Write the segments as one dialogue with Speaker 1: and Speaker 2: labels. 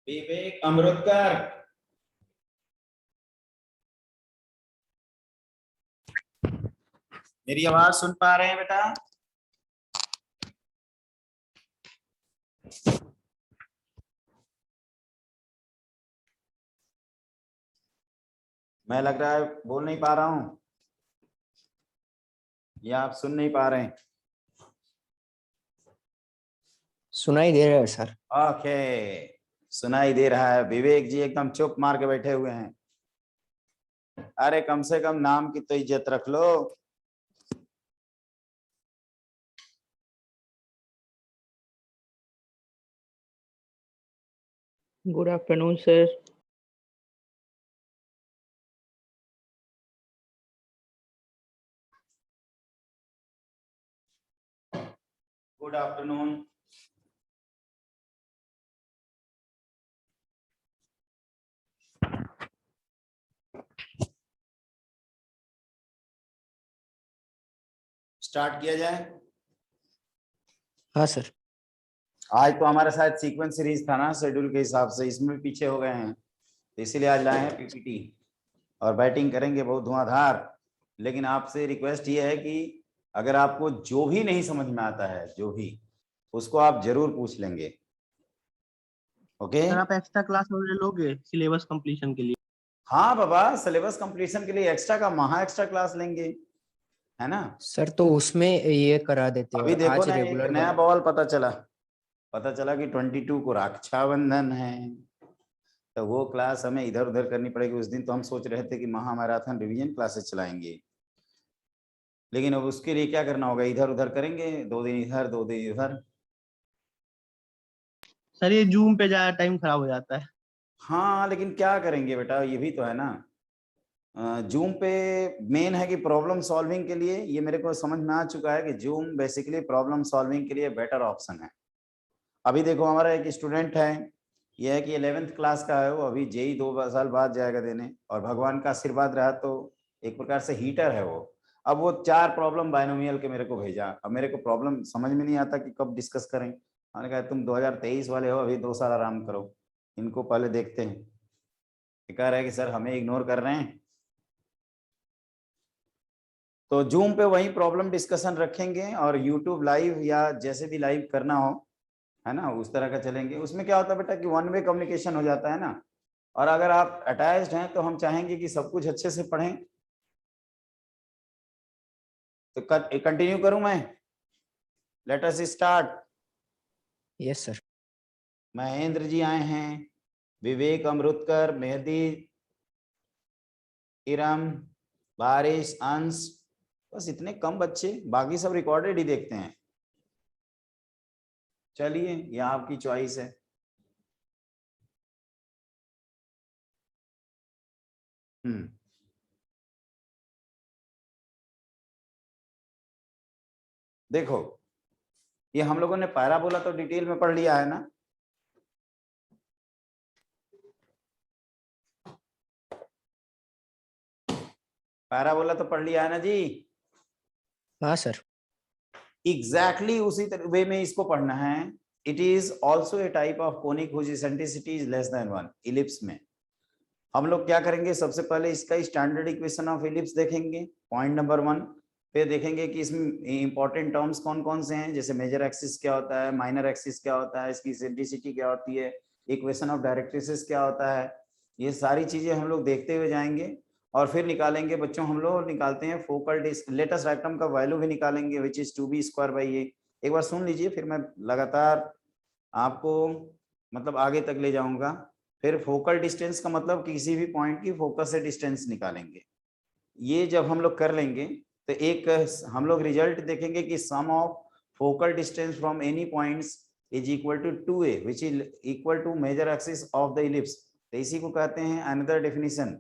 Speaker 1: विवेक अमृतकर। मेरी आवाज सुन पा रहे हैं बेटा? मैं लग रहा है बोल नहीं पा रहा हूं या आप सुन नहीं पा रहे हैं?
Speaker 2: सुनाई दे रहा है सर।
Speaker 1: ओके, सुनाई दे रहा है। विवेक जी एकदम चुप मार के बैठे हुए हैं। अरे कम से कम नाम की तो इज्जत रख लो।
Speaker 3: Good afternoon sir.
Speaker 1: Good afternoon. Start किया जाए।
Speaker 2: हाँ सर।
Speaker 1: आज तो हमारे साथ सीक्वेंस सीरीज था ना, शेड्यूल के हिसाब से, इसमें भी पीछे हो गए हैं, तो इसीलिए आज लाए हैं पीपीटी और बैटिंग करेंगे बहुत धुआंधार। लेकिन आपसे रिक्वेस्ट ये है कि अगर आपको जो भी नहीं समझ में आता है, जो भी, उसको आप जरूर पूछ लेंगे। ओके
Speaker 4: सर आप एक्स्ट्रा क्लास वगैरह लोगे सिलेबस कंप्लीशन के लिए?
Speaker 1: हाँ बाबा, सिलेबस कंप्लीशन के लिए एक्स्ट्रा का महा एक्स्ट्रा क्लास लेंगे, है ना?
Speaker 2: सर तो उसमें ये करा देते
Speaker 1: अभी
Speaker 2: और
Speaker 1: देखो
Speaker 2: आज
Speaker 1: ना, एक
Speaker 2: रेगुलर
Speaker 1: नया बॉल पता चला कि 22 को रक्षाबंधन है, तो वो क्लास हमें इधर उधर करनी पड़ेगी। उस दिन तो हम सोच रहे थे कि महा मैराथन रिवीजन क्लासेस चलाएंगे, लेकिन अब उसके लिए क्या करना होगा, इधर उधर करेंगे, 2 दिन इधर 2 दिन इधर।
Speaker 4: सर ये जूम पे ज्यादा टाइम खराब हो जाता है।
Speaker 1: हाँ लेकिन क्या करेंगे बेटा, ये भी तो है ना। जूम पे मेन है कि प्रॉब्लम सॉल्विंग के लिए, ये मेरे को समझ में आ चुका है कि जूम बेसिकली प्रॉब्लम सॉल्विंग के लिए बेटर ऑप्शन है। अभी देखो हमारा एक स्टूडेंट है, ये है कि 11th क्लास का है, वो अभी जेई 2 साल बाद जाएगा देने, और भगवान का आशीर्वाद रहा तो एक प्रकार से हीटर है वो। अब वो 4 प्रॉब्लम बायनोमियल के मेरे को भेजा। अब मेरे को प्रॉब्लम समझ में नहीं आता कि कब डिस्कस करें। मैंने कहा तुम 2023 वाले हो, अभी 2 साल आराम करो, इनको पहले देखते हैं। ये कह रहा है कि सर हमें इग्नोर कर रहे हैं। तो जूम पे वही प्रॉब्लम डिस्कशन रखेंगे, और यूट्यूब लाइव या जैसे भी लाइव करना हो, है ना, उस तरह का चलेंगे। उसमें क्या होता है बेटा कि 1 वे कम्युनिकेशन हो जाता है ना, और अगर आप अटैच्ड हैं तो हम चाहेंगे कि सब कुछ अच्छे से पढ़ें। तो कंटिन्यू करूं मैं? Let us start.
Speaker 2: Yes sir.
Speaker 1: Mahendra ji आए हैं, विवेक अमृतकर, मेहदी, इरम, बारिश, अंश, बस इतने कम बच्चे, बाकी सब रिकॉर्डेड ही देखते हैं। चलिए ये आपकी चॉइस है। देखो ये हम लोगों ने पैराबोला तो डिटेल में पढ़ लिया है ना। पैराबोला तो पढ़ लिया है ना जी।
Speaker 2: हाँ सर।
Speaker 1: एग्जैक्टली उसी वे में इसको पढ़ना है। It is also a type of conic whose eccentricity is less than 1। Ellipse में हम लोग क्या करेंगे, सबसे पहले इसका स्टैंडर्ड इक्वेशन ऑफ इलिप्स देखेंगे, पॉइंट नंबर 1। फिर देखेंगे कि इसमें इंपॉर्टेंट टर्म्स कौन कौन से हैं, जैसे मेजर एक्सिस क्या होता है, माइनर एक्सिस क्या होता है, इसकी इसेंट्रिसिटी क्या होती है, इक्वेशन ऑफ डायरेक्ट्रिसिस क्या होता है। ये सारी चीजें हम लोग देखते हुए जाएंगे, और फिर निकालेंगे बच्चों, हम लोग निकालते हैं फोकल लेटेस्ट रेक्टम का वैल्यू भी निकालेंगे, विच इज 2b² एक बार सुन लीजिए, फिर मैं लगातार आपको मतलब आगे तक ले जाऊंगा। फिर फोकल डिस्टेंस का मतलब किसी भी पॉइंट की फोकस से डिस्टेंस निकालेंगे। ये जब हम लोग कर लेंगे तो एक हम लोग रिजल्ट देखेंगे कि sum of focal distance from any points is equal to 2a which is equal to major axis of the ellipse. तो इसी को कहते हैं another definition,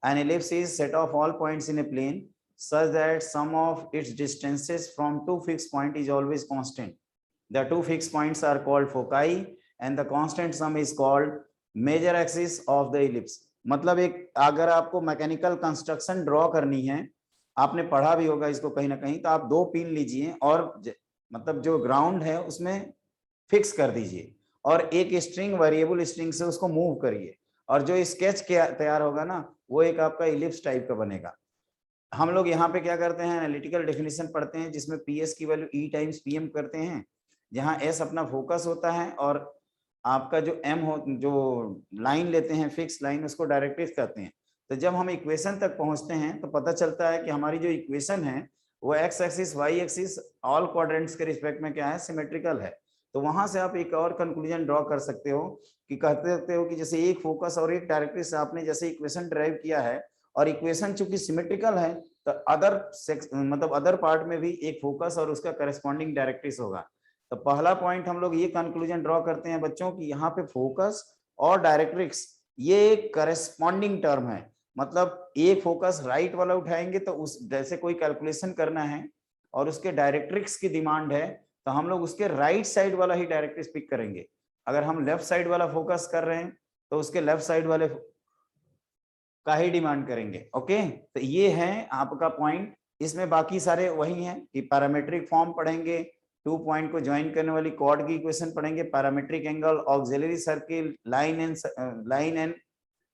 Speaker 1: an ellipse is set of all points in a plane such that sum of its distances from two fixed point is always constant. The two fixed points are called foci and the constant sum is called major axis of the ellipse. मतलब एक अगर आपको mechanical construction draw करनी है, आपने पढ़ा भी होगा इसको कहीं ना कहीं, तो आप 2 पिन लीजिए और मतलब जो ग्राउंड है उसमें फिक्स कर दीजिए, और एक स्ट्रिंग वेरिएबल स्ट्रिंग से उसको मूव करिए, और जो स्केच तैयार होगा ना वो एक आपका इलिप्स टाइप का बनेगा। हम लोग यहाँ पे क्या करते हैं, एनालिटिकल डेफिनेशन पढ़ते हैं जिसमें PS की वैल्यू E टाइम्स PM करते हैं, जहाँ S अपना फोकस होता है और आपका जो M हो, जो लाइन लेते हैं फिक्स लाइन, उसको डायरेक्ट्रिक्स कहते हैं। तो जब हम इक्वेशन तक पहुंचते हैं तो पता चलता है कि हमारी जो इक्वेशन है वो x axis y axis all quadrants के रिस्पेक्ट में क्या है, सिमेट्रिकल है। तो वहां से आप एक और कंक्लूजन ड्रॉ कर सकते हो कि कहते हो कि जैसे एक फोकस और एक डायरेक्ट्रिक्स आपने जैसे इक्वेशन ड्राइव किया है और इक्वेशन चूंकि सिमेट्रिकल है तो अदर पार्ट में भी एक फोकस और उसका करस्पॉन्डिंग डायरेक्ट्रिक्स होगा। तो पहला पॉइंट हम लोग ये कंक्लूजन ड्रॉ करते हैं बच्चों की यहाँ पे फोकस और डायरेक्ट्रिक्स ये करस्पॉन्डिंग टर्म है। मतलब एक फोकस राइट वाला उठाएंगे तो उस जैसे कोई कैलकुलेशन करना है और उसके डायरेक्ट्रिक्स की डिमांड है तो हम लोग उसके राइट साइड वाला ही डायरेक्ट्रिक्स पिक करेंगे। अगर हम लेफ्ट साइड वाला फोकस कर रहे हैं तो उसके लेफ्ट साइड वाले का ही डिमांड करेंगे। ओके, तो ये है आपका पॉइंट। इसमें बाकी सारे वही हैं कि पैरामीट्रिक फॉर्म पढ़ेंगे, 2 पॉइंट को ज्वाइन करने वाली कॉर्ड की इक्वेशन पढ़ेंगे, parametric angle, auxiliary circle, line and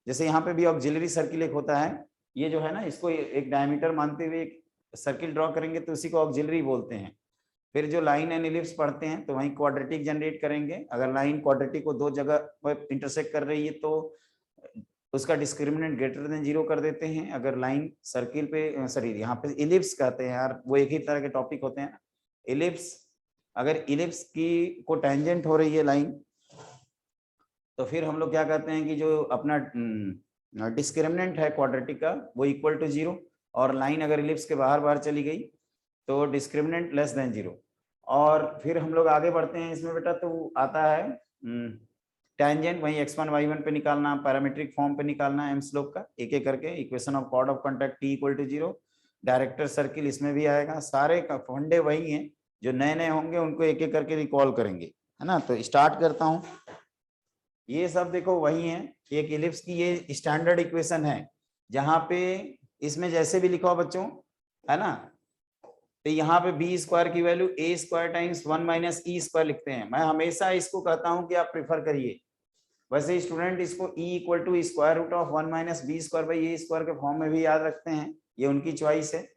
Speaker 1: जैसे यहाँ पे भी ऑक्सिलरी सर्किल एक होता है, ये जो है ना इसको एक डायमीटर मानते हुए एक सर्किल ड्रॉ करेंगे तो उसी को ऑक्सिलरी बोलते हैं। फिर जो लाइन एंड इलिप्स पढ़ते हैं तो वहीं क्वाड्रेटिक जनरेट करेंगे। अगर लाइन क्वाड्रेटिक को 2 जगह पर इंटरसेक्ट कर रही है तो उसका डिस्क्रिमिनेंट ग्रेटर देन 0 कर देते हैं। अगर लाइन सर्किल पे सॉरी यहाँ पे इलिप्स कहते हैं यार, वो एक ही तरह के टॉपिक होते हैं। इलिप्स, अगर इलिप्स की को टेंजेंट हो रही है लाइन तो फिर हम लोग क्या कहते हैं कि जो अपना डिस्क्रिमिनेंट है क्वाड्रेटिक का वो इक्वल टू 0, और लाइन अगर इलिप्स के बाहर चली गई तो डिस्क्रिमिनेंट लेस देन 0। और फिर हम लोग आगे बढ़ते हैं इसमें बेटा, तो आता है टेंजेंट, वही x1 y1 पे निकालना, पैरामीट्रिक फॉर्म पे निकालना एम स्लोप का, एक एक करके equation of chord of contact T equal to 0, director circle इसमें भी आएगा। सारे का फंडे वही हैं, जो नए नए होंगे उनको एक एक करके रिकॉल करेंगे, है ना। तो स्टार्ट करता हूँ। ये सब देखो वही है, एक इलिप्स की ये स्टैंडर्ड इक्वेशन है जहाँ पे इसमें जैसे भी लिखा हो बच्चों, है ना, तो यहाँ पे बी स्क्वायर की वैल्यू ए square times 1 minus e square लिखते हैं। मैं हमेशा इसको कहता हूँ कि आप प्रिफर करिए, वैसे स्टूडेंट इसको e equal to square root of 1 minus b square by a square के फॉर्म में भी याद रखते हैं, ये उनकी चॉइस है।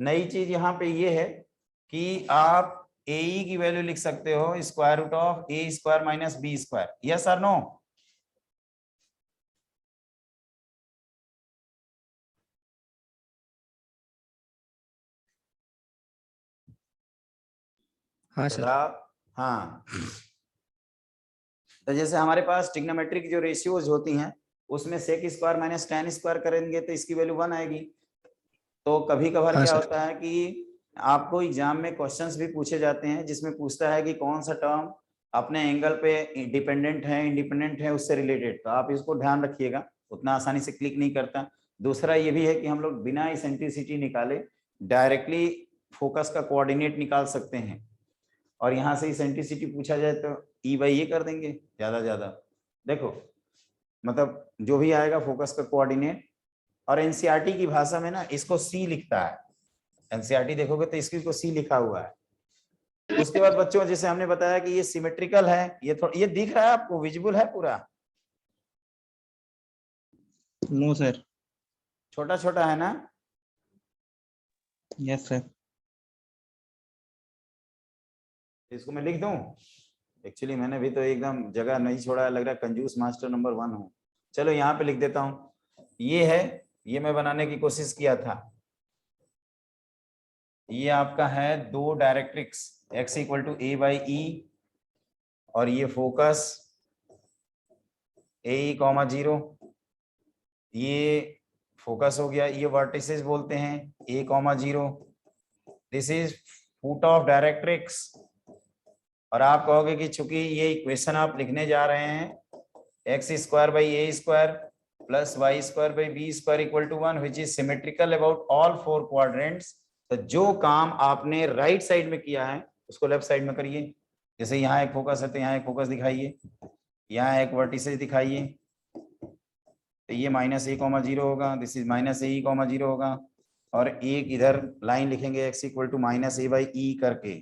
Speaker 1: नई चीज यहाँ पे ये है कि आप ए की वैल्यू लिख सकते हो square root of a square minus b square, yes और नो?
Speaker 2: हाँ सर।
Speaker 1: हाँ, तो जैसे हमारे पास ट्रिग्नोमेट्रिक जो रेशियोज होती हैं उसमें sec square minus tan square करेंगे तो इसकी वैल्यू 1 आएगी। तो कभी कभार
Speaker 2: हाँ
Speaker 1: क्या
Speaker 2: सर।
Speaker 1: होता है कि आपको एग्जाम में क्वेश्चंस भी पूछे जाते हैं जिसमें पूछता है कि कौन सा टर्म अपने एंगल पे डिपेंडेंट है इंडिपेंडेंट है उससे रिलेटेड, तो आप इसको ध्यान रखिएगा, उतना आसानी से क्लिक नहीं करता। दूसरा ये भी है कि हम लोग बिना इसेंट्रिसिटी निकाले डायरेक्टली फोकस का कोऑर्डिनेट निकाल सकते हैं, और यहाँ से इसेंट्रिसिटी पूछा जाए तो E/A कर देंगे ज्यादा। देखो मतलब जो भी आएगा फोकस का कोऑर्डिनेट, और एनसीईआरटी की भाषा में ना इसको C लिखता है, एनसीईआरटी देखोगे तो इसकी को C लिखा हुआ है। उसके बाद बच्चों जैसे हमने बताया कि ये सिमेट्रिकल है, ये थोड़ा ये दिख रहा है आपको, विजिबल है पूरा?
Speaker 4: No sir.
Speaker 1: छोटा छोटा है ना?
Speaker 4: Yes sir.
Speaker 1: इसको मैं लिख दूं? एक्चुअली मैंने भी तो एकदम जगह नहीं छोड़ा, लग रहा है कंजूस मास्टर नंबर 1 हूं। चलो यहाँ पे लिख देता हूं, ये है, ये मैं बनाने की कोशिश किया था। ये आपका है 2 directrix x equal to a by e, और ये फोकस AE, 0, ये फोकस हो गया। ये वर्टिसेस बोलते हैं A, 0, this is foot of directrix. और आप कहोगे कि चूंकि ये इक्वेशन आप लिखने जा रहे हैं x square by a square plus y square by b square equal to 1 which is symmetrical about all 4 quadrants, तो जो काम आपने राइट साइड में किया है उसको लेफ्ट साइड में करिए। जैसे यहाँ एक फोकस है तो यहाँ एक फोकस दिखाइए, यहाँ एक वर्टिसेस दिखाइए, तो ये -A, 0 होगा, दिस इज -AE, 0 होगा, और एक इधर लाइन लिखेंगे x equal to -A by e करके,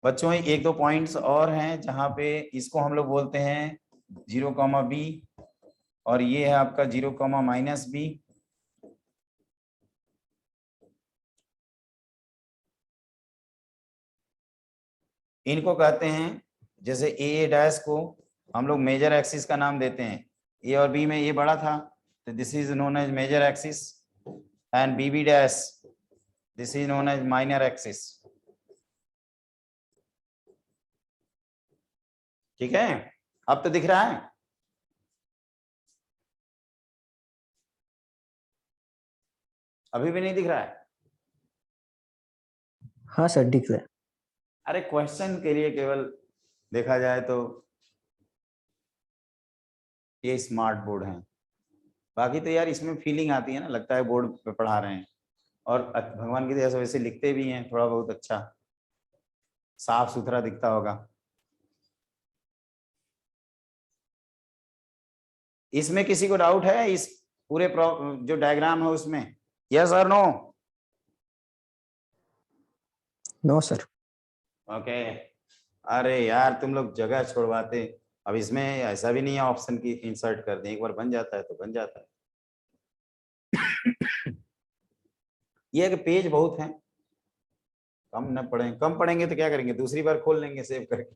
Speaker 1: बच्चों एक दो पॉइंट्स और हैं जहां पे इसको हम लोग बोलते हैं 0,b और ये है आपका 0,-b। इनको कहते हैं, जैसे ए डैश को हम लोग मेजर एक्सिस का नाम देते हैं। ए और बी में ये बड़ा था तो this is known as major axis, and b dash this is known as minor axis. ठीक है, अब तो दिख रहा है। अभी भी नहीं दिख रहा है?
Speaker 2: हाँ सर, दिख रहा है।
Speaker 1: अरे क्वेश्चन के लिए केवल देखा जाए तो ये स्मार्ट बोर्ड है, बाकी तो यार इसमें फीलिंग आती है ना, लगता है बोर्ड पे पढ़ा रहे हैं। और भगवान की दया से वैसे लिखते भी हैं, थोड़ा बहुत अच्छा साफ सुथरा दिखता होगा। इसमें किसी को डाउट है इस पूरे जो डायग्राम है उसमें? यस और नो?
Speaker 2: No sir.
Speaker 1: ओके। अरे यार तुम लोग जगह छोड़वाते। अब इसमें ऐसा भी नहीं है ऑप्शन की इंसर्ट कर दें, एक बार बन जाता है तो बन जाता है। ये कि पेज बहुत है, कम न पढ़ें, कम पढ़ेंगे तो क्या करेंगे, दूसरी बार खोल लेंगे सेव करके।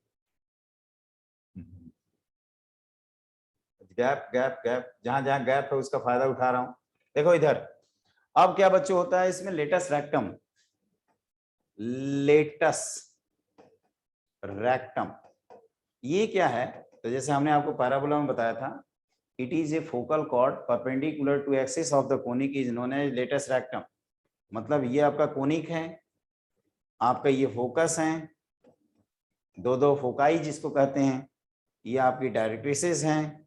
Speaker 1: गैप गैप गैप, जहां जहां गैप है उसका फायदा उठा रहा हूं। देखो इधर, अब क्या बच्चों होता है इसमें लेटस रेक्टम, लेटस रेक्टम ये क्या है? तो जैसे हमने आपको पैराबोला में बताया था, it is a focal chord perpendicular to axis of the conic is known as latus rectum. मतलब ये आपका कोनिक है, आपका ये फोकस है, दो दो फोकाई जिसको कहते हैं, ये आपकी डायरेक्ट्रिसेस हैं।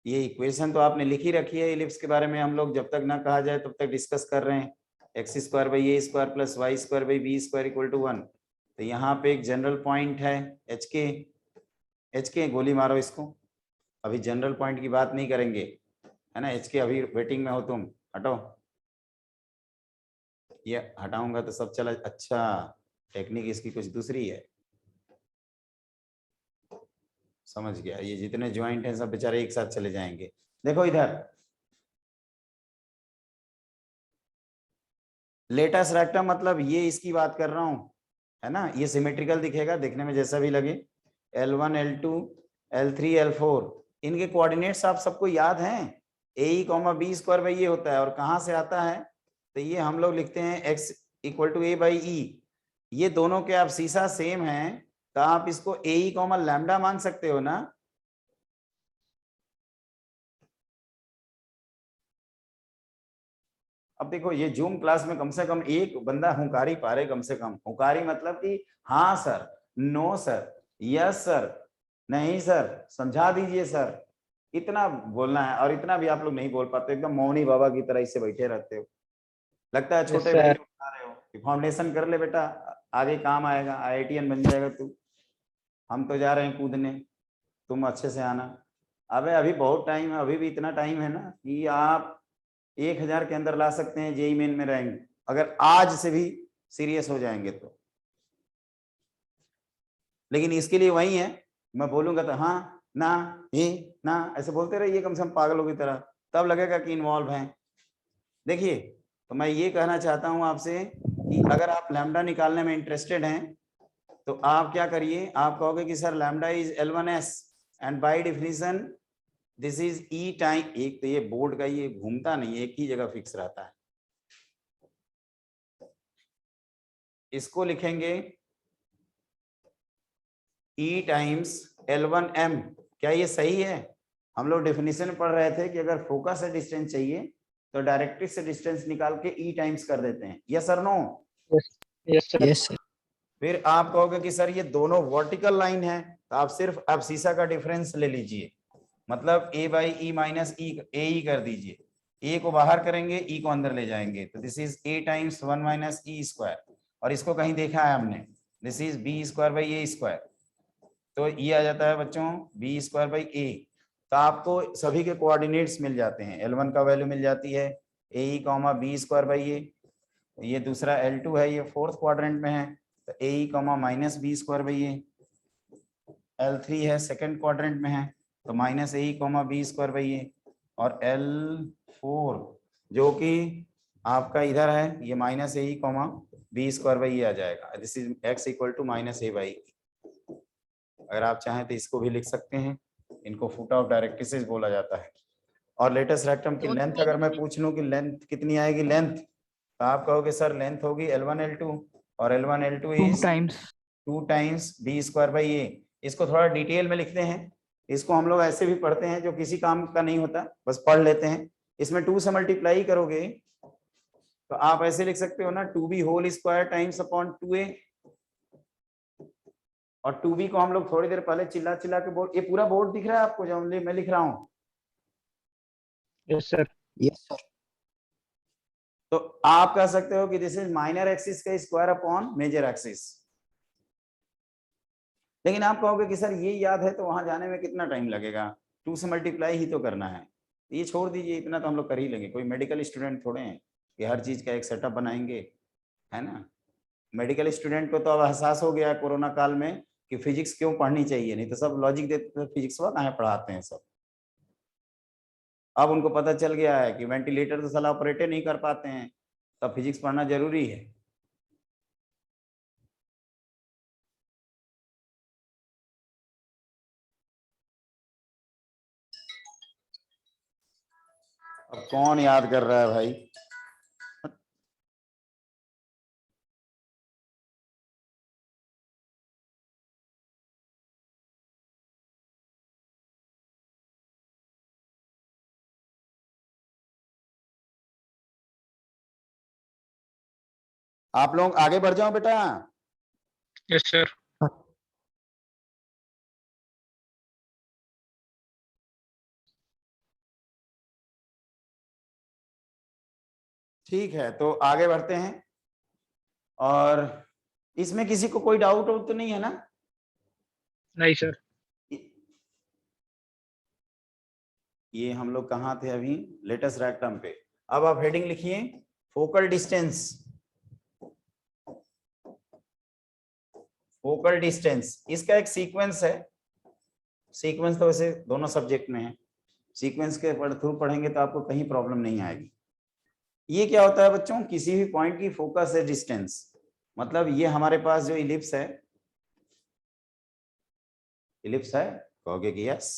Speaker 1: ये इक्वेशन तो आपने लिखी रखी है इलिप्स के बारे में, हम लोग जब तक ना कहा जाए तब तक डिस्कस कर रहे हैं। X square by a square plus y square by b square equal to 1। तो यहाँ पे एक जनरल पॉइंट है एच के, गोली मारो इसको। अभी जनरल पॉइंट की बात नहीं करेंगे, है ना। एच के अभी वेटिंग में हो तुम, हटो। ये हटाऊंगा तो सब चला। अच्छा, टेक्निक इसकी कुछ दूसरी है, समझ गया। ये जितने ज्वाइंट हैं सब बेचारे एक साथ चले जाएंगे। देखो इधर लेटस रेक्टम, मतलब ये इसकी बात कर रहा हूं, है ना। ये सिमेट्रिकल दिखेगा देखने में जैसा भी लगे। L1 L2 L3 L4 इनके कोऑर्डिनेट्स आप सबको याद हैं, AE, B स्क्वायर बाई ये होता है। और कहां से आता है? तो ये हम लोग लिखते हैं x equal to A by E। ये दोनों के आप सीसा सेम है तो आप इसको AE, लैम्डा मान सकते हो ना। अब देखो ये जूम क्लास में कम से कम एक बंदा हुंकारी पा रहे, कम से कम हुंकारी मतलब कि हाँ sir, no sir, yes sir, नहीं सर, समझा दीजिए सर, इतना बोलना है। और इतना भी आप लोग नहीं बोल पाते, एकदम मौनी बाबा की तरह इससे बैठे रहते हो। लगता है छोटे भाई को बता रहे हो। फाउंडेशन कर ले बेटा, आगे काम आएगा, IITian बन जाएगा तू। हम तो जा रहे हैं कूदने, तुम अच्छे से आना। अबे अभी बहुत टाइम है, अभी भी इतना टाइम है ना कि आप 1000 के अंदर ला सकते हैं जेई मेन में रैंक, अगर आज से भी सीरियस हो जाएंगे तो। लेकिन इसके लिए वही है, मैं बोलूंगा तो हाँ ना ही ना ऐसे बोलते रहिए कम से कम पागलों की तरह, तब लगेगा कि इन्वॉल्व हैं। देखिए, तो मैं ये कहना चाहता हूं आपसे कि अगर आप लैम्डा निकालने में इंटरेस्टेड हैं तो आप क्या करिए, आप कहोगे कि sir lambda is L1s and by definition this is E time. एक तो ये बोर्ड का ये घूमता नहीं, एक ही जगह फिक्स रहता है। इसको लिखेंगे E टाइम्स L1m। क्या ये सही है? हम लोग डेफिनेशन पढ़ रहे थे कि अगर फोकस से डिस्टेंस चाहिए तो डायरेक्ट्रिक्स से डिस्टेंस निकाल के E टाइम्स कर देते हैं। यस और नो?
Speaker 2: Yes sir.
Speaker 1: फिर आप कहोगे कि सर ये दोनों वर्टिकल लाइन है, तो आप सिर्फ आप सीसा का डिफरेंस ले लीजिए, मतलब A by E minus E कर दीजिए। A को बाहर करेंगे, E को अंदर ले जाएंगे, तो this is A times 1 minus E square. और इसको कहीं देखा है हमने, this is B square by A square. तो ये आ जाता है बच्चों B स्क्वायर बाई A। तो आपको सभी के कोऑर्डिनेट्स मिल जाते हैं, L1 का वैल्यू मिल जाती है AE, B square by A। ये दूसरा L2 है, ये फोर्थ क्वाड्रेंट में है, तो a comma minus b square by a, L3 है सेकंड क्वाड्रेंट में है तो minus a comma b square by a, और L4 जो कि आपका इधर है ये minus a comma b square by a आ जाएगा। This is x equal to minus a by. अगर आप चाहें तो इसको भी लिख सकते हैं, इनको फुट ऑफ डायरेक्ट्रिसेस बोला जाता है। और लेटेस्ट रेक्टम की लेंथ अगर मैं पूछ लूं कि लेंथ कितनी आएगी लेंथ, तो आप कहोगे सर लेंथ होगी L1 L2 और L1 L2 इज 2 times b square by a. इसको थोड़ा डिटेल में लिखते हैं, इसको हम लोग ऐसे भी पढ़ते हैं जो किसी काम का नहीं होता, बस पढ़ लेते हैं। इसमें 2 से मल्टीप्लाई करोगे तो आप ऐसे लिख सकते हो ना 2b whole square times upon 2a, और 2b को हम लोग थोड़ी देर पहले चिल्ला चिल्ला के बोर्ड, ये पूरा बोर्ड दिख रहा है आपको जो मैं लिख रहा हूँ?
Speaker 3: Yes, sir.
Speaker 2: Yes, sir.
Speaker 1: तो आप कह सकते हो कि दिस इज माइनर एक्सिस का स्क्वायर अपॉन मेजर एक्सिस। लेकिन आप कहोगे कि सर ये याद है तो वहां जाने में कितना टाइम लगेगा, 2 से मल्टीप्लाई ही तो करना है। ये छोड़ दीजिए, इतना तो हम लोग कर ही लेंगे, कोई मेडिकल स्टूडेंट थोड़े हैं कि हर चीज का एक सेटअप बनाएंगे, है ना। मेडिकल स्टूडेंट को तो अब एहसास हो गया कोरोना काल में कि फिजिक्स क्यों पढ़नी चाहिए, नहीं तो सब लॉजिक देते थे फिजिक्स वाला कहाँ पढ़ाते हैं सब। अब उनको पता चल गया है कि वेंटिलेटर तो साला ऑपरेट नहीं कर पाते हैं, तब फिजिक्स पढ़ना जरूरी है। अब कौन याद कर रहा है भाई? आप लोग आगे बढ़ जाओ बेटा।
Speaker 3: Yes, sir.
Speaker 1: ठीक है तो आगे बढ़ते हैं। और इसमें किसी को कोई डाउट तो नहीं है ना?
Speaker 3: नहीं सर।
Speaker 1: ये हम लोग कहाँ थे अभी? लेटेस्ट रेक्टम पे। अब आप हेडिंग लिखिए फोकल डिस्टेंस। फोकल डिस्टेंस इसका एक सीक्वेंस है। सीक्वेंस तो वैसे दोनों सब्जेक्ट में है, सीक्वेंस के थ्रू पढ़ेंगे तो आपको कहीं प्रॉब्लम नहीं आएगी। ये क्या होता है बच्चों? किसी भी पॉइंट की फोकस है डिस्टेंस, मतलब ये हमारे पास जो इलिप्स है, इलिप्स है, कहोगे कि यस।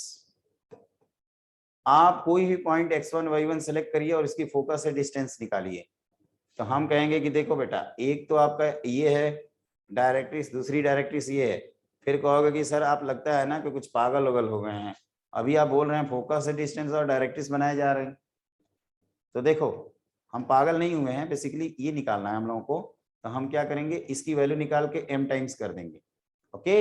Speaker 1: आप कोई भी पॉइंट x1 y1 सेलेक्ट करिए और इसकी फोकस है डिस्टेंस निकालिए, तो हम कहेंगे कि देखो बेटा एक तो आपका ये है डायरेक्ट्रिक्स, दूसरी डायरेक्ट्रिक्स ये है। फिर कहोगे कि सर आप लगता है ना कि कुछ पागल वगल हो गए हैं, अभी आप बोल रहे हैं फोकस है डिस्टेंस और डायरेक्ट्रिक्स बनाए जा रहे हैं। तो देखो हम पागल नहीं हुए हैं, बेसिकली ये निकालना है हम लोगों को। तो हम क्या करेंगे, इसकी वैल्यू निकाल के m टाइम्स कर देंगे। ओके,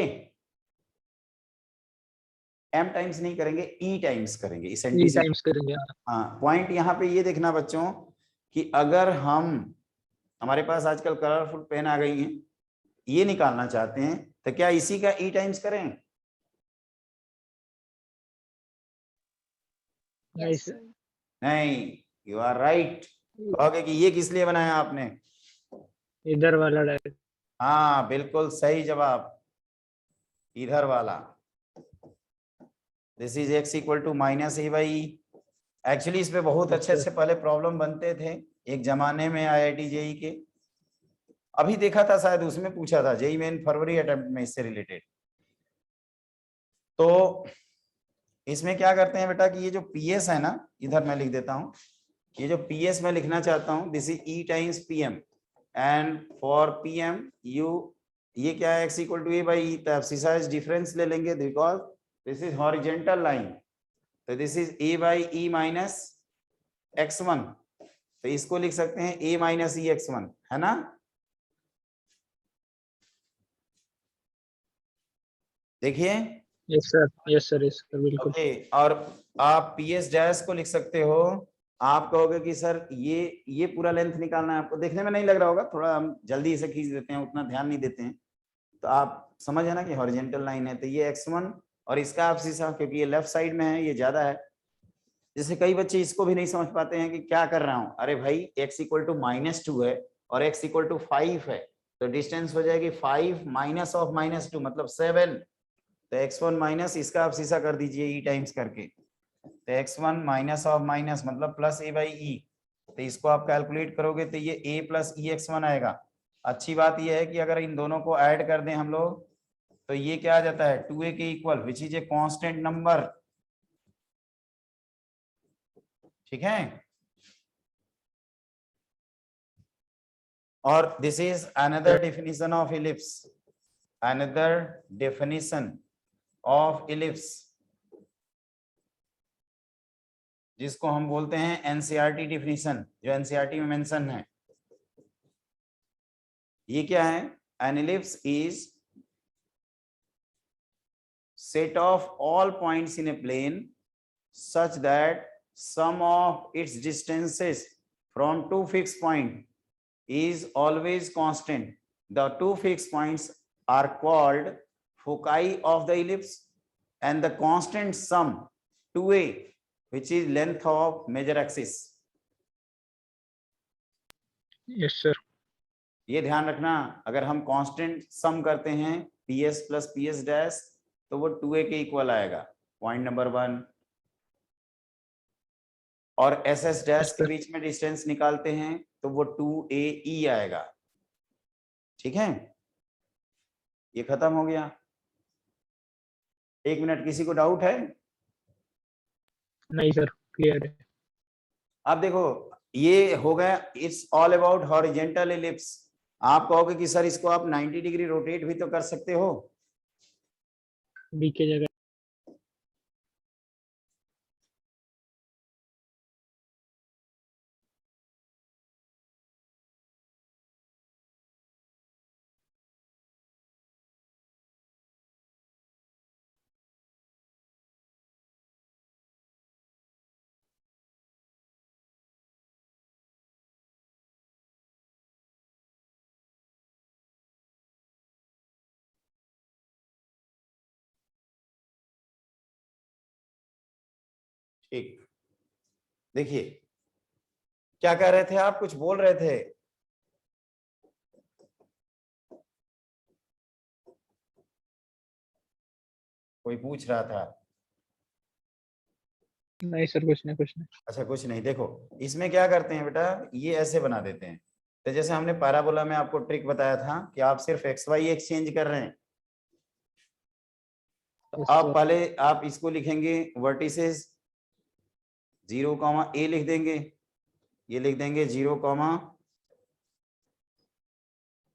Speaker 1: m टाइम्स नहीं करेंगे, e टाइम्स करेंगे।
Speaker 3: E टाइम्स करेंगे।
Speaker 1: हाँ, पॉइंट यहाँ पे ये देखना बच्चों कि अगर हम, हमारे पास आजकल कलरफुल पेन आ गई हैं, ये निकालना चाहते हैं तो क्या इसी का e टाइम्स करें? नहीं, यू आर राइट। कहोगे कि ये किस लिए बनाया आपने?
Speaker 3: इधर वाला डायरेक्ट।
Speaker 1: हाँ बिल्कुल सही जवाब, इधर वाला। This is x equal to minus a by. Actually इस पे बहुत अच्छे अच्छे पहले प्रॉब्लम बनते थे एक जमाने में IIT JEE के, अभी देखा था शायद उसमें पूछा था JEE मेन फरवरी अटेम्प्ट में इससे रिलेटेड। तो इसमें क्या करते हैं बेटा कि ये जो PS है ना, इधर मैं लिख देता हूं, ये जो PS मैं लिखना चाहता हूं, this is E times PM, and for PM you, ये क्या है x equal to a by, तो एक्सरसाइज डिफरेंस ले लेंगे because this is horizontal line, तो this is a by e minus x1, तो इसको लिख सकते हैं a माइनस ई x1, है ना। देखिए
Speaker 3: yes sir, yes sir, yes sir, बिल्कुल।
Speaker 1: ओके, और आप PS डैश को लिख सकते हो। आप कहोगे कि सर ये पूरा लेंथ निकालना है आपको, देखने में नहीं लग रहा होगा, थोड़ा हम जल्दी इसे खींच देते हैं, उतना ध्यान नहीं देते हैं, तो आप समझ है ना कि हॉरिजेंटल लाइन है, तो ये x1 और इसका आप सीसा, क्योंकि ये लेफ्ट साइड में है, ये ज्यादा है। जैसे कई बच्चे इसको भी नहीं समझ पाते हैं कि क्या कर रहा हूं, अरे भाई x इक्वल टू -2 है और x इक्वल टू 5 है, तो डिस्टेंस हो जाएगी 5 माइनस ऑफ -2 मतलब 7। तो x1 माइनस इसका आप सीसा कर दीजिए e टाइम्स करके, तो x1 माइनस ऑफ माइनस मतलब प्लस a बाई ई। तो इसको आप कैलकुलेट करोगे तो ये a प्लस ई x1 आएगा। अच्छी बात यह है कि अगर इन दोनों को ऐड कर दें हम लोग तो ये क्या आ जाता है 2a के equal, which is a constant number. ठीक है, और this is another definition of ellipse, another definition of ellipse जिसको हम बोलते हैं एनसीईआरटी डेफिनेशन, जो एनसीईआरटी में मेंशन है। ये क्या है? N ellipse is set of all points in a plane such that sum of its distances from two fixed points is always constant. The two fixed points are called foci of the ellipse and the constant sum 2a, which is length of major axis.
Speaker 3: Yes, sir.
Speaker 1: ये ध्यान रखना, अगर हम constant सम करते हैं ps plus ps dash तो वो 2a के इक्वल आएगा, पॉइंट नंबर 1। और ss डैश के बीच में डिस्टेंस निकालते हैं तो वो 2ae आएगा। ठीक है, ये खत्म हो गया। 1 मिनट, किसी को डाउट है?
Speaker 3: नहीं सर, क्लियर है।
Speaker 1: अब देखो ये हो गया, it's all about horizontal ellipse. आप कहोगे कि सर इसको आप 90 डिग्री रोटेट भी तो कर सकते हो।
Speaker 3: बी के जगह
Speaker 1: ठीक, देखिए क्या कह रहे थे आप, कुछ बोल रहे थे? कोई पूछ रहा था?
Speaker 3: नहीं सर, कुछ नहीं।
Speaker 1: अच्छा कुछ नहीं। देखो इसमें क्या करते हैं बेटा, ये ऐसे बना देते हैं। तो जैसे हमने पैराबोला में आपको ट्रिक बताया था कि आप सिर्फ एक्स वाई एक्सचेंज कर रहे हैं, तो आप पहले आप इसको लिखेंगे वर्टिसेस 0, a लिख देंगे, ये लिख देंगे 0,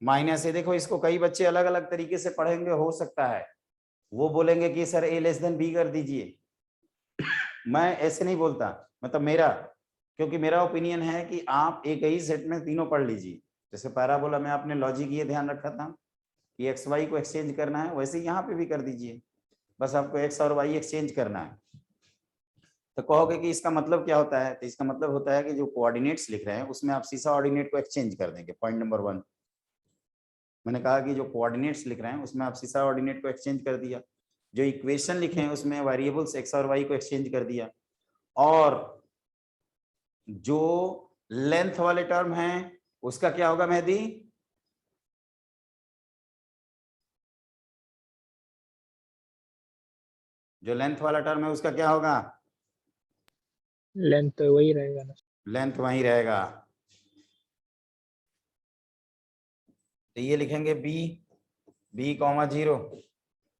Speaker 1: -a। देखो इसको कई बच्चे अलग अलग तरीके से पढ़ेंगे, हो सकता है वो बोलेंगे कि sir a less than b कर दीजिए। मैं ऐसे नहीं बोलता, मतलब मेरा, क्योंकि मेरा ओपिनियन है कि आप एक ही सेट में तीनों पढ़ लीजिए। जैसे पैराबोला में आपने लॉजिक ये ध्यान रखा था कि एक्स वाई को एक्सचेंज करना है, वैसे यहाँ पे भी कर दीजिए, बस आपको एक्स और वाई एक्सचेंज करना है। तो कहोगे कि इसका मतलब क्या होता है? तो इसका मतलब होता है कि जो कोऑर्डिनेट्स लिख रहे हैं उसमें आप सीसा ऑर्डिनेट को एक्सचेंज कर देंगे, पॉइंट नंबर 1। मैंने कहा कि जो कोऑर्डिनेट्स लिख रहे हैं उसमें आप सीसा ऑर्डिनेट को एक्सचेंज कर दिया, जो इक्वेशन लिखे हैं उसमें वेरिएबल्स एक्स और वाई को एक्सचेंज कर दिया, और जो लेंथ वाले टर्म हैं उसका क्या होगा मेहदी? जो लेंथ वाला टर्म है उसका क्या होगा?
Speaker 3: लेंथ तो वही रहेगा ना।
Speaker 1: लेंथ वही रहेगा। तो ये लिखेंगे b, 0,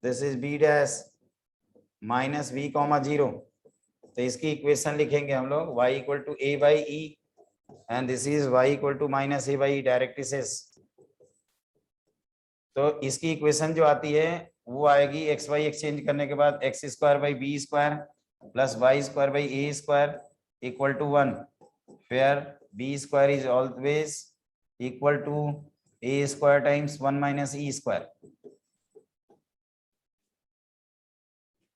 Speaker 1: this is b dash minus b, 0। तो इसकी इक्वेशन लिखेंगे हम लोग y equal to a by e and this is y equal to minus a by directrices. तो इसकी इक्वेशन जो आती है वो आएगी एक्स वाई एक्सचेंज करने के बाद x square by b square plus y square by a square equal to 1, where b square is always equal to a square times 1 minus e square.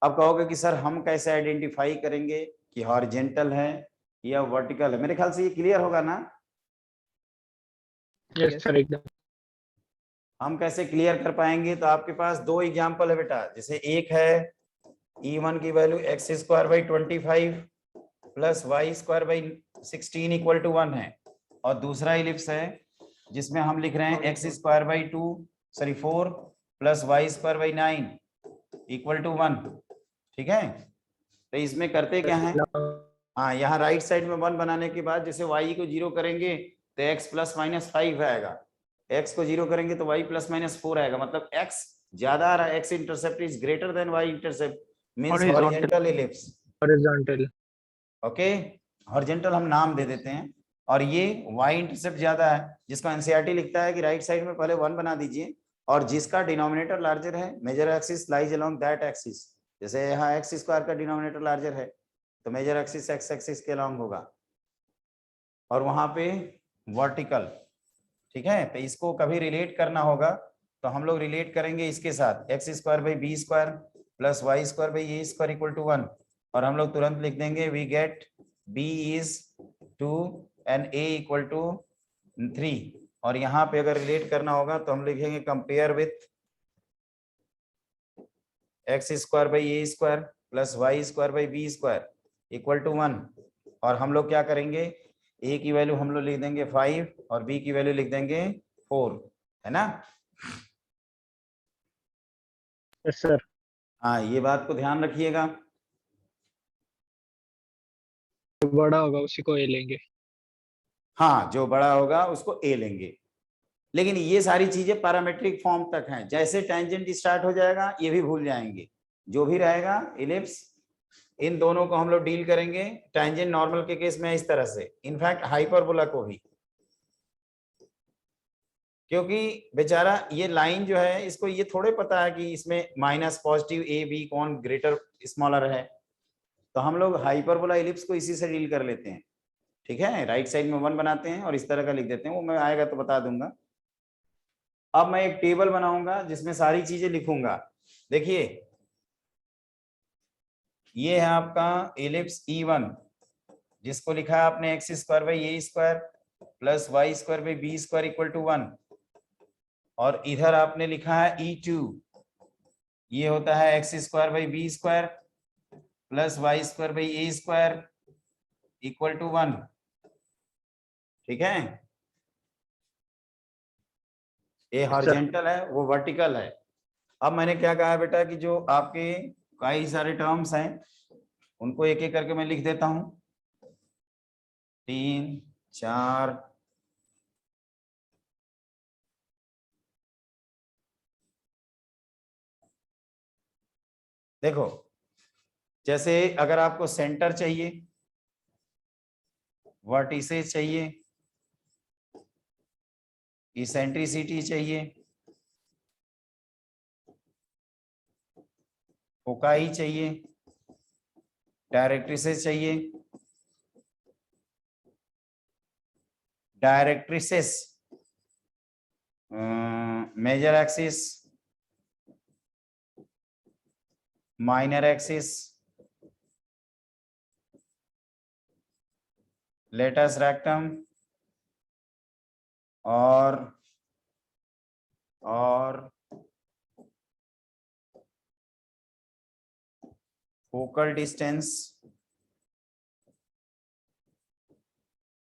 Speaker 1: अब कहोगे कि सर हम कैसे आइडेंटिफाई करेंगे कि हॉरिजेंटल है या वर्टिकल है? मेरे ख्याल से ये क्लियर होगा ना?
Speaker 3: यस सर, एकदम।
Speaker 1: हम कैसे क्लियर कर पाएंगे? तो आपके पास 2 एग्जांपल है बेटा। जैसे एक है E1 की value x square by 25 plus y square by 16 equal to 1 है, और दूसरा इलिप्स है जिसमें हम लिख रहे हैं x square by 2 sorry 4 plus y square by 9 equal to 1। ठीक है, तो इसमें करते क्या है, हाँ यहाँ राइट साइड में 1 बनाने के बाद जैसे y को 0 करेंगे तो x प्लस माइनस 5 आएगा, x को 0 करेंगे तो y प्लस माइनस 4 आएगा, मतलब x ज्यादा आ रहा है, x intercept is greater than y intercept means horizontal ellipse.
Speaker 3: Horizontal.
Speaker 1: Okay, horizontal हम नाम दे देते हैं, और ये y इंटरसेप्ट ज्यादा है, जिसका एनसीईआरटी लिखता है कि राइट साइड में पहले 1 बना दीजिए और जिसका डिनोमिनेटर लार्जर है major axis lies along that axis. जैसे यहाँ एक्स स्क्वायर का डिनोमिनेटर लार्जर है तो मेजर एक्सिस एक्स एक्सिस के अलोंग होगा, और वहां पे वर्टिकल। ठीक है, तो इसको कभी रिलेट करना होगा तो हम लोग रिलेट करेंगे इसके साथ, x square by b square plus y square by a square equal to 1, और हम लोग तुरंत लिख देंगे we get b is 2 and a equal to 3। और यहाँ पे अगर रिलेट करना होगा तो हम लिखेंगे compare with x square by a square plus y square by b square equal to 1, और हम लोग क्या करेंगे, a की वैल्यू हम लोग लिख देंगे 5 और b की वैल्यू लिख देंगे 4, है ना।
Speaker 3: Yes sir.
Speaker 1: हाँ, ये बात को ध्यान रखिएगा।
Speaker 3: बड़ा होगा उसी को ए लेंगे।
Speaker 1: हाँ, जो बड़ा होगा उसको a लेंगे, लेकिन ये सारी चीजें पैरामेट्रिक फॉर्म तक हैं, जैसे टेंजेंट स्टार्ट हो जाएगा ये भी भूल जाएंगे, जो भी रहेगा इलिप्स इन दोनों को हम लोग डील करेंगे। टेंजेंट नॉर्मल के केस में इस तरह से, इनफैक्ट हाइपरबोला को भी, क्योंकि बेचारा ये लाइन जो है इसको ये थोड़े पता है कि इसमें माइनस पॉजिटिव ए बी कौन ग्रेटर स्मॉलर है, तो हम लोग हाइपरबोला इलिप्स को इसी से डील कर लेते हैं। ठीक है, राइट साइड में 1 बनाते हैं और इस तरह का लिख देते हैं, वो मैं आएगा तो बता दूंगा। अब मैं एक टेबल बनाऊंगा जिसमें सारी चीजें लिखूंगा। देखिए ये है आपका इलिप्स E1 जिसको लिखा है आपने x square by a square plus y square by b square equal to 1, और इधर आपने लिखा है E2, ये होता है x square by b square plus y square by a square equal to 1। ठीक है, ये हॉरिजॉन्टल है वो वर्टिकल है। अब मैंने क्या कहा बेटा कि जो आपके कई सारे टर्म्स हैं उनको एक एक करके मैं लिख देता हूं, 3 4 देखो, जैसे अगर आपको सेंटर चाहिए, वर्टिसेस चाहिए, इसेंट्रिसिटी चाहिए, फोकाई चाहिए, डायरेक्ट्रिसेस चाहिए, directrices, major axis, minor axis, latus rectum और focal distance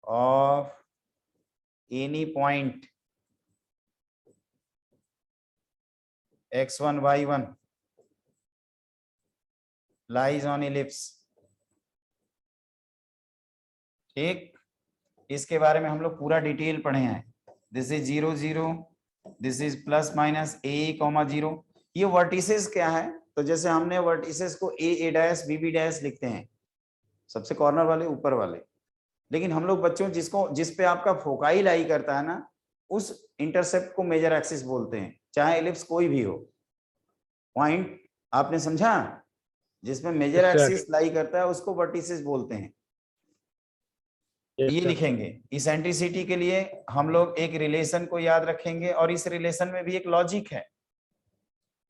Speaker 1: of any point x1 y1 lies on ellipse. ठीक, इसके बारे में हम लोग पूरा डिटेल पढ़े हैं। This is 0 0, this is plus minus a comma 0। ये वर्टिसेस क्या है, तो जैसे हमने वर्टिसेस को a डैश b डैश लिखते हैं, सबसे कॉर्नर वाले ऊपर वाले, लेकिन हम लोग बच्चों जिस पे आपका फोकाई लाई करता है ना, उस इंटरसेप्ट को मेजर एक्सिस बोलते हैं, चाहे इलिप्स कोई भी हो। पॉइंट आपने समझा, जिसमें मेजर एक्सिस लाई करता है उसको वर्टिसेस बोलते हैं। ये लिखेंगे। इसेंट्रिसिटी के लिए हम लोग एक रिलेशन को याद रखेंगे, और इस रिलेशन में भी एक लॉजिक है।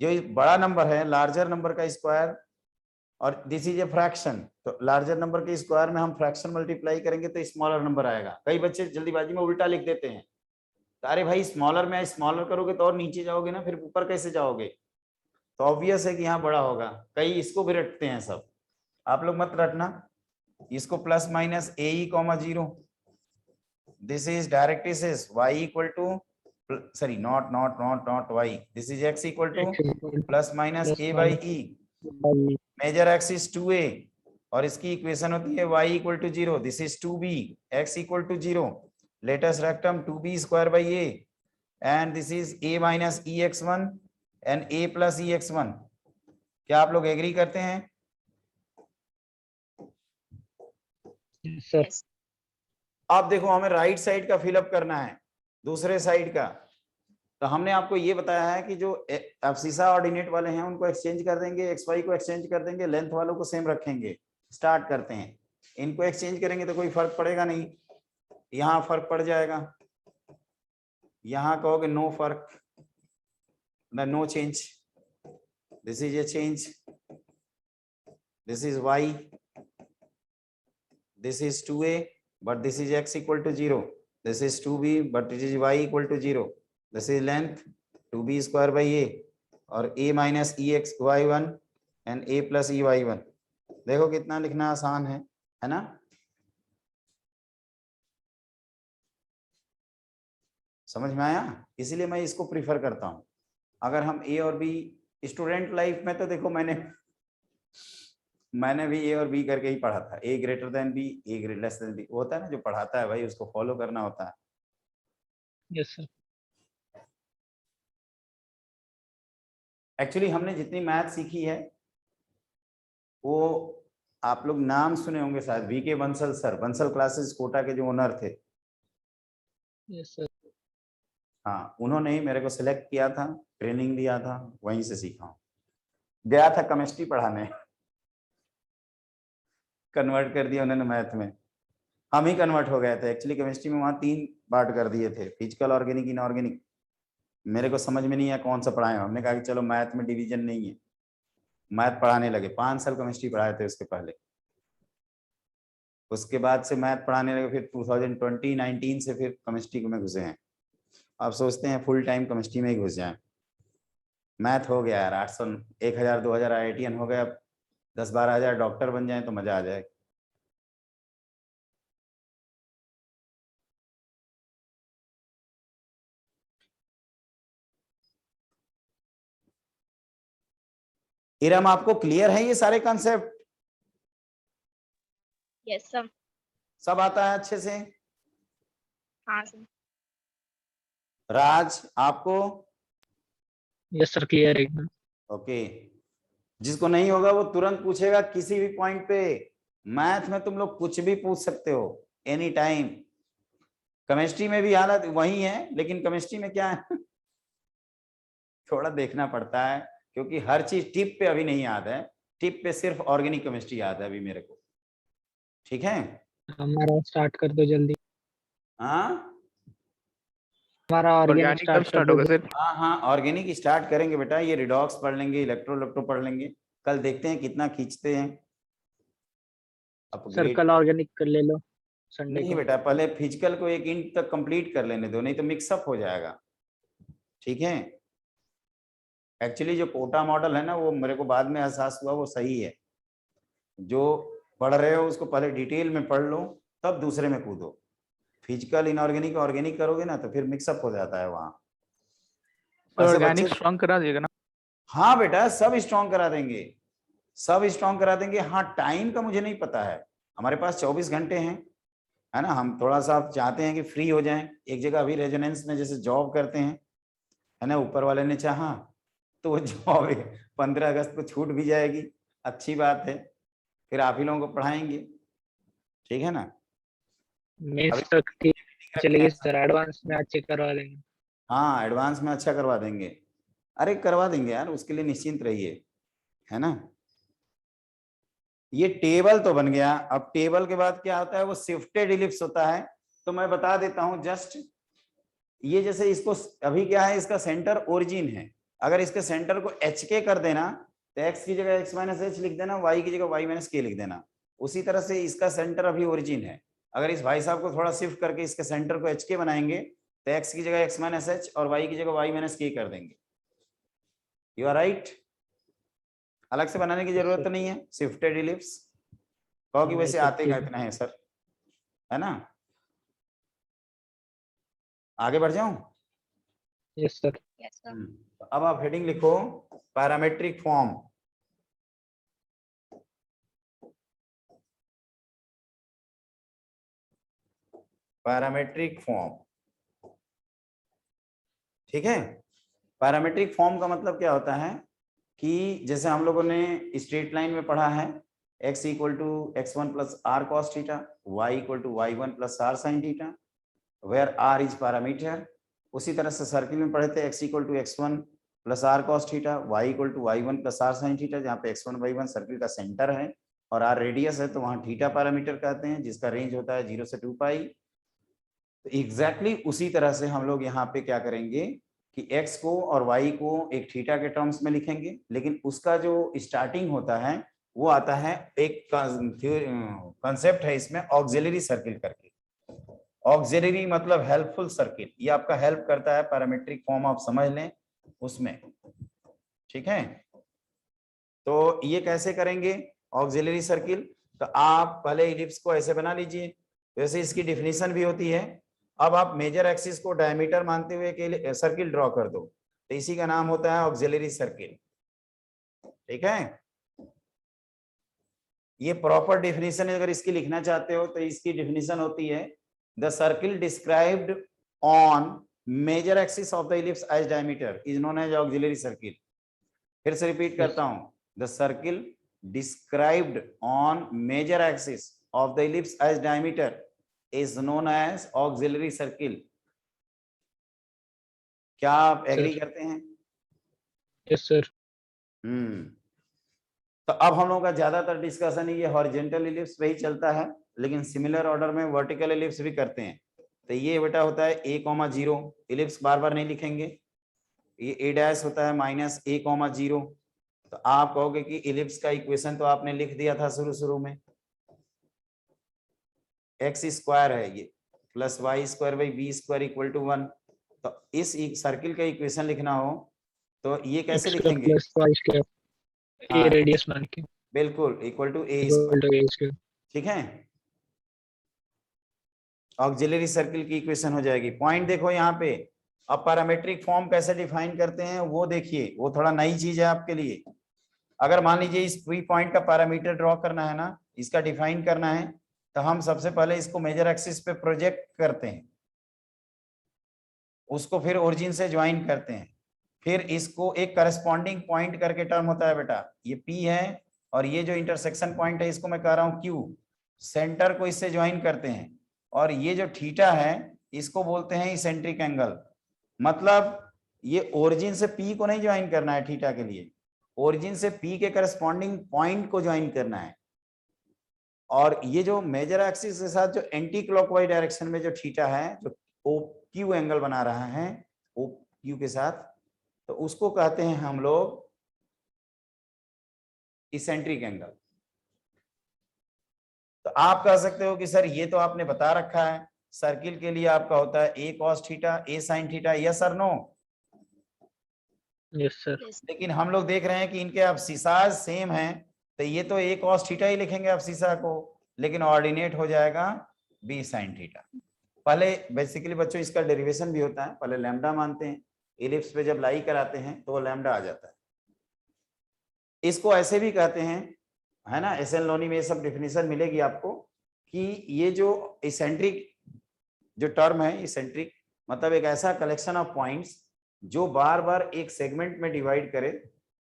Speaker 1: जो बड़ा नंबर है, लार्जर नंबर का स्क्वायर, और दिस इज ए फ्रैक्शन, तो लार्जर नंबर के स्क्वायर में हम फ्रैक्शन मल्टीप्लाई करेंगे तो स्मॉलर नंबर आएगा। कई बच्चे जल्दीबाजी में उल्टा लिख देते हैं, तो अरे भाई स्मॉलर में स्मॉलर करोगे तो और नीचे जाओगे ना, फिर ऊपर कैसे जाओगे, तो ऑब्वियस है कि यहाँ बड़ा होगा। कई इसको भी रटते हैं सब, आप लोग मत रटना। इसको plus minus a comma 0, this is directrix is y equal to sorry not y, this is x equal to
Speaker 3: X equal to
Speaker 1: plus minus
Speaker 3: plus
Speaker 1: a by
Speaker 3: minus
Speaker 1: e,
Speaker 3: y.
Speaker 1: Major axis is 2a और इसकी equation होती है y equal to 0, this is 2b, x equal to 0, latus rectum 2b square by a and this is a minus ex1 and a plus ex1। क्या आप लोग agree करते हैं?
Speaker 3: Yes, sir.
Speaker 1: अब देखो हमें राइट साइड का फिलअप करना है, दूसरे साइड का। तो हमने आपको ये बताया है कि जो एब्सिसा ऑर्डिनेट वाले हैं उनको एक्सचेंज कर देंगे, एक्स वाई को एक्सचेंज कर देंगे, लेंथ वालों को सेम रखेंगे। स्टार्ट करते हैं, इनको एक्सचेंज करेंगे तो कोई फर्क पड़ेगा नहीं, यहाँ फर्क पड़ जाएगा, यहाँ कहोगे नो फर्क, no change, this is a change, this is y, this is 2a but this is x equal to 0, this is 2b but it is y equal to 0, this is length 2b square by a और a minus ex y1 and a plus ey1। देखो कितना लिखना आसान है ना? समझ में आया? इसीलिए मैं इसको प्रीफर करता हूं। अगर हम a और b स्टूडेंट लाइफ में, तो देखो मैंने भी ए और बी करके ही पढ़ा था, ए ग्रेटर देन बी, ए ग्रेटर लेस देन बी, होता है ना, जो पढ़ाता है भाई उसको फॉलो करना होता है।
Speaker 3: Yes, sir.
Speaker 1: एक्चुअली हमने जितनी मैथ सीखी है वो आप लोग नाम सुने होंगे शायद, VK Bansal sir, Bansal classes Kota के जो ओनर थे।
Speaker 3: Yes, sir.
Speaker 1: हाँ, उन्होंने ही मेरे को सिलेक्ट किया था, ट्रेनिंग दिया था, वहीं से सीखा हूँ। गया था केमिस्ट्री पढ़ाने, कन्वर्ट कर दिया उन्होंने मैथ में, हम ही कन्वर्ट हो गए थे। एक्चुअली केमिस्ट्री में वहाँ 3 पार्ट कर दिए थे, फिजिकल, ऑर्गेनिक, इनऑर्गेनिक। मेरे को समझ में नहीं आया कौन सा पढ़ाए, हमने कहा कि चलो मैथ में डिवीजन नहीं है, मैथ पढ़ाने लगे। 5 साल केमिस्ट्री पढ़ाए थे उसके पहले, उसके बाद से मैथ पढ़ाने लगे। फिर 2019 से फिर केमिस्ट्री में घुसे हैं। अब सोचते हैं फुल टाइम केमिस्ट्री में ही घुस जाएं। मैथ हो गया यार, 800 1000 2000 IITian हो गया, 10-12 हजार डॉक्टर बन जाए तो मजा आ जाए। इरम, आपको क्लियर है ये सारे कॉन्सेप्ट?
Speaker 5: Yes sir.
Speaker 1: सब आता है अच्छे से?
Speaker 5: हाँ सर।
Speaker 1: राज, आपको?
Speaker 3: Yes, sir. Clear एकदम।
Speaker 1: ओके, जिसको नहीं होगा वो तुरंत पूछेगा किसी भी पॉइंट पे। मैथ में तुम लोग कुछ भी पूछ सकते हो एनी टाइम। केमिस्ट्री में भी हालत वही है, लेकिन केमिस्ट्री में क्या है थोड़ा देखना पड़ता है, क्योंकि हर चीज टिप पे अभी नहीं याद है। टिप पे सिर्फ ऑर्गेनिक केमिस्ट्री याद है अभी मेरे को, ठीक है?
Speaker 3: हमारा स्टार्ट कर दो जल्दी।
Speaker 1: हाँ
Speaker 3: हमारा ऑर्गेनिक स्टार्ट कर दो।
Speaker 1: हाँ हाँ, ऑर्गेनिक स्टार्ट करेंगे बेटा। ये रिडॉक्स पढ़ लेंगे, इलेक्ट्रो पढ़ लेंगे, कल देखते हैं कितना खींचते हैं।
Speaker 3: सर्कल ऑर्गेनिक कर ले लो संडे
Speaker 1: नहीं
Speaker 3: को।
Speaker 1: बेटा, पहले फिजिकल को एक इंच तक कंप्लीट कर लेने दो, नहीं तो मिक्सअप हो जाएगा, ठीक है? एक्चुअली जो कोटा मॉडल है ना, वो मेरे को बाद में एहसास हुआ वो सही है। जो पढ़ रहे हो उसको पहले डिटेल में पढ़ लो, तब दूसरे में कूदो। फिजिकल, इनऑर्गेनिक, ऑर्गेनिक करोगे ना तो फिर मिक्सअप हो जाता है वहाँ।
Speaker 6: ऑर्गेनिक स्ट्रॉन्ग करा देगा ना?
Speaker 1: हाँ बेटा, सब स्ट्रॉन्ग करा देंगे, सब स्ट्रॉन्ग करा देंगे। हाँ, टाइम का मुझे नहीं पता है, हमारे पास 24 घंटे हैं, है ना? हम थोड़ा सा चाहते हैं कि फ्री हो जाएं एक जगह। अभी रेजोनेंस में जैसे जॉब करते हैं, है ना, ऊपर वाले ने चाहा तो वो जॉब 15 अगस्त को छूट भी जाएगी, अच्छी बात है। फिर आप ही लोगों को पढ़ाएंगे, ठीक है ना?
Speaker 3: मेंस तक की चलेगी सर, एडवांस में अच्छे करवा देंगे।
Speaker 1: हाँ, एडवांस में अच्छा करवा देंगे। अरे करवा देंगे यार, उसके लिए निश्चिंत रहिए, है ना? ये टेबल तो बन गया। अब टेबल के बाद क्या होता है, वो शिफ्टेड इलिप्स होता है। तो मैं बता देता हूं जस्ट, ये जैसे इसको अभी क्या है, इसका सेंटर ओरिजिन है। अगर इसके सेंटर को एच के कर देना तो एक्स की जगह एक्स माइनस एच लिख देना, वाई की जगह वाई माइनस के लिख देना। उसी तरह से इसका सेंटर अभी ओरिजिन है। अगर इस भाई साहब को थोड़ा शिफ्ट करके इसके सेंटर को एच के बनाएंगे तो एक्स की जगह एक्स माइनस एच और वाई की जगह वाई माइनस के कर देंगे। यू आर राइट, अलग से बनाने की जरूरत नहीं है। शिफ्टेड इलिप्स कहो कि वैसे आते का इतना है सर, है ना? आगे बढ़ जाऊं?
Speaker 3: Yes sir.
Speaker 5: Yes, sir.
Speaker 1: तो अब आप हेडिंग लिखो पैरामेट्रिक फॉर्म। पैरामेट्रिक फॉर्म, ठीक है। पैरामेट्रिक फॉर्म का मतलब क्या होता है कि जैसे हम लोगों ने स्ट्रेट लाइन में पढ़ा है, x equal to x1 plus r cos theta, y equal to y1 plus r sine theta, where r is parameter. उसी तरह से सर्किल में पढ़े थे x equal to x1 plus r cos theta, y equal to y1 plus r sine theta, जहाँ पे x1 y1 circle का centre है और r रेडियस है, तो वहां थीटा पैरामीटर कहते हैं, जिसका रेंज होता है 0 से 2 पाई। तो एग्जैक्टली उसी तरह से हम लोग यहाँ पे क्या करेंगे कि x को और y को एक थीटा के टर्म्स में लिखेंगे, लेकिन उसका जो स्टार्टिंग होता है वो आता है, एक कंसेप्ट है इसमें ऑक्सिलरी सर्किल करके। ऑक्सिलरी मतलब हेल्पफुल सर्किल, ये आपका हेल्प करता है, पैरामेट्रिक फॉर्म आप समझ लें उसमें, ठीक है। तो ये कैसे करेंगे ऑक्सिलरी सर्किल? तो आप पहले इलिप्स को ऐसे बना लीजिए, वैसे इसकी डिफिनीशन भी होती है। अब आप मेजर एक्सिस को डायमीटर मानते हुए एक सर्किल ड्रॉ कर दो, तो इसी का नाम होता है ऑक्सिलरी सर्किल, ठीक है। ये प्रॉपर डिफिनीशन है, अगर इसकी लिखना चाहते हो तो इसकी डिफिनीशन होती है, the circle described on major axis of the ellipse as diameter is known as auxiliary circle. फिर से रिपीट करता हूं, the circle described on major axis of the ellipse as diameter is known as auxiliary circle। क्या आप agree करते हैं?
Speaker 3: Yes sir.
Speaker 1: तो अब हम लोगों का ज्यादातर डिस्कशन ये हॉरिजॉन्टल इलिप्स पे ही चलता है, लेकिन सिमिलर ऑर्डर में वर्टिकल इलिप्स भी करते हैं। तो ये बेटा होता है a,0, इलिप्स बार बार नहीं लिखेंगे, ये a डैश होता है माइनस a,0। तो आप कहोगे कि इलिप्स का इक्वेशन तो आपने लिख दिया था शुरू में, एक्स स्क्वायर है ये plus y square by b square equal to 1। तो इस सर्किल का इक्वेशन लिखना हो तो ये कैसे लिखेंगे?
Speaker 3: ए रेडियस मान के,
Speaker 1: बिल्कुल equal to a
Speaker 3: equal to a square,
Speaker 1: ठीक है। ऑक्सिलरी सर्किल की इक्वेशन हो जाएगी। पॉइंट देखो यहाँ पे, अब पैरामेट्रिक फॉर्म कैसे डिफाइन करते हैं वो देखिए, वो थोड़ा नई चीज है आपके लिए। अगर मान लीजिए इस फ्री पॉइंट का पैरामीटर ड्रॉ करना है ना, इसका डिफाइन करना है, तो हम सबसे पहले इसको मेजर एक्सिस पे प्रोजेक्ट करते हैं, उसको फिर ओरिजिन से ज्वाइन करते हैं, फिर इसको एक करस्पॉन्डिंग पॉइंट करके टर्म होता है बेटा, ये P है और ये जो इंटरसेक्शन पॉइंट है इसको मैं कह रहा हूं Q, सेंटर को इससे ज्वाइन करते हैं, और ये जो थीटा है इसको बोलते हैं इसेंट्रिक एंगल। मतलब ये ओरिजिन से P को नहीं ज्वाइन करना है थीटा के लिए, ओरिजिन से P के करस्पॉन्डिंग पॉइंट को ज्वाइन करना है। और ये जो मेजर एक्सिस के साथ जो एंटी क्लॉकवाइज डायरेक्शन में जो थीटा है, जो OQ एंगल बना रहा है OQ के साथ, तो उसको कहते हैं हम लोग इसेंट्रिक एंगल। तो आप कह सकते हो कि सर ये तो आपने बता रखा है, सर्किल के लिए आपका होता है a cos theta a sin theta, yes और नो?
Speaker 3: Yes sir.
Speaker 5: Yes.
Speaker 1: लेकिन हम लोग देख रहे हैं कि इनके अब्सिसाज सेम हैं, तो ये तो a cos थीटा ही लिखेंगे अब्सिसा को, लेकिन ऑर्डिनेट हो जाएगा b sin थीटा। पहले बेसिकली बच्चों इसका डेरिवेशन भी होता है, पहले लैम्डा मानते हैं, इलिप्स पे जब लाई कराते हैं तो वो लैम्डा आ जाता है। इसको ऐसे भी कहते हैं, है ना, एस एन लोनी में ये सब डिफिनेशन मिलेगी आपको, कि ये जो इसेंट्रिक जो टर्म है, इसेंट्रिक मतलब एक ऐसा कलेक्शन ऑफ पॉइंट्स जो बार बार एक सेगमेंट में डिवाइड करे,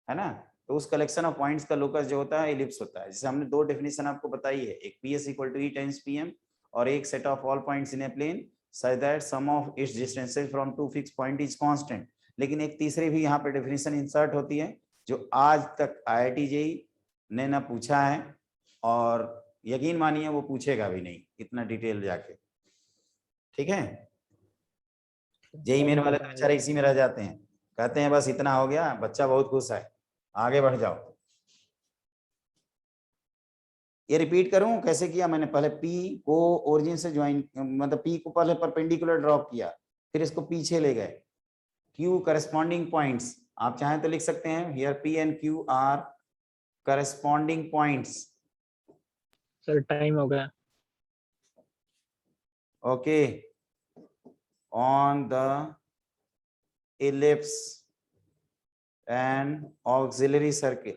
Speaker 1: है ना, तो उस कलेक्शन ऑफ पॉइंट्स का लोकस जो होता है इलिप्स होता है। जैसे हमने दो डेफिनेशन आपको बताई है, एक PS equal to E times PM, और एक set of all points in a plane such that sum of its distances from two fixed point is constant। लेकिन एक तीसरी भी यहाँ पे डेफिनेशन इंसर्ट होती है जो आज तक IIT JEE ने ना पूछा है, और यकीन मानिए वो पूछेगा भी नहीं इतना डिटेल जाके, ठीक है। JEE मेन वाले तो बेचारे इसी में रह जाते हैं, कहते हैं बस इतना हो गया, बच्चा बहुत खुश है, आगे बढ़ जाओ। ये रिपीट करूं कैसे किया मैंने? पहले P को ओरिजिन से ज्वाइन, मतलब P को पहले परपेंडिकुलर ड्रॉप किया, फिर इसको पीछे ले गए, Q करस्पॉन्डिंग पॉइंट्स, आप चाहें तो लिख सकते हैं here P and Q are corresponding points.
Speaker 3: Sir time हो गया।
Speaker 1: Okay, on the ellipse and auxiliary circle.